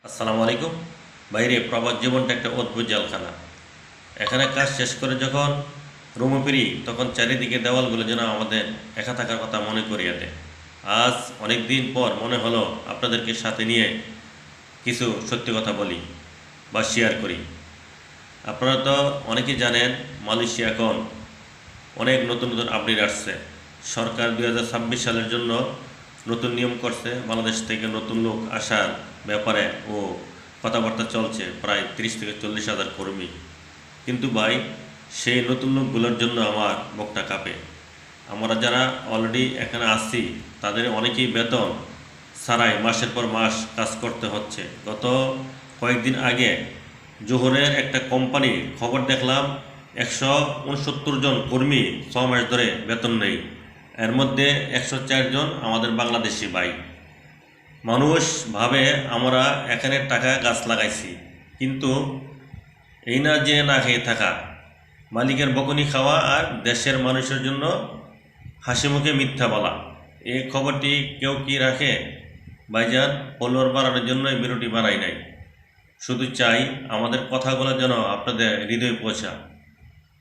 আসসালামু আলাইকুম। বাইরে প্রবাস জীবনটা একটা অদ্ভুত জেলখানা। এখানে কাজ শেষ করে যখন রুমে ফিরি তখন চারিদিকে দেওয়ালগুলো যেন আমাদের একা থাকার কথা মনে করিয়ে দেয়। আজ অনেক দিন পর মনে হলো আপনাদেরকে সাথে নিয়ে কিছু সত্যি কথা বলি বা শেয়ার করি। আপনারা তো অনেকেই জানেন মালয়েশিয়া এখন অনেক নতুন নতুন আপডেট আসছে। সরকার 2026 সালের জন্য নতুন নিয়ম করছে, বাংলাদেশ থেকে নতুন লোক আসার ব্যাপারে ও কথাবার্তা চলছে, প্রায় 30 থেকে 40 হাজার কর্মী। কিন্তু ভাই, সেই নতুন লোকগুলোর জন্য আমার বুকটা কাঁপে। আমরা যারা অলরেডি এখানে আসছি তাদের অনেকেই বেতন ছাড়াই মাসের পর মাস কাজ করতে হচ্ছে। গত কয়েকদিন আগে জোহরের একটা কোম্পানি খবর দেখলাম 169 জন কর্মী 6 মাস ধরে বেতন নেই। এর মধ্যে 104 জন আমাদের বাংলাদেশি ভাই। মানুষ ভাবে আমরা এখানে টাকা গাছ লাগাইছি, কিন্তু এই না যে না খেয়ে থাকা, মালিকের বকুনি খাওয়া আর দেশের মানুষের জন্য হাসি মুখে মিথ্যা বলা। এই খবরটি কেউ কি রাখে? ভাইজান, ফলোয়ার বাড়ানোর জন্য এই ভিডিওটি বানাই নাই। শুধু চাই আমাদের কথাগুলো যেন আপনাদের হৃদয়ে পৌঁছা।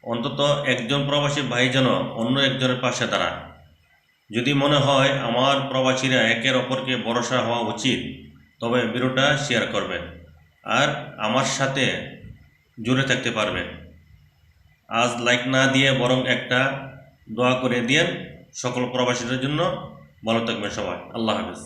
অন্তত একজন প্রবাসী ভাই যেন অন্য একজনের পাশে দাঁড়ায়। যদি মনে হয় আমার প্রবাসীরা একের অপরকে ভরসা হওয়া উচিত, তবে ভিডিওটা শেয়ার করবেন আর আমার সাথে জুড়ে থাকতে পারবেন। আজ লাইক না দিয়ে বরং একটা দোয়া করে দিয়েন সকল প্রবাসীদের জন্য। ভালো থাকবেন সবাই। আল্লাহ হাফেজ।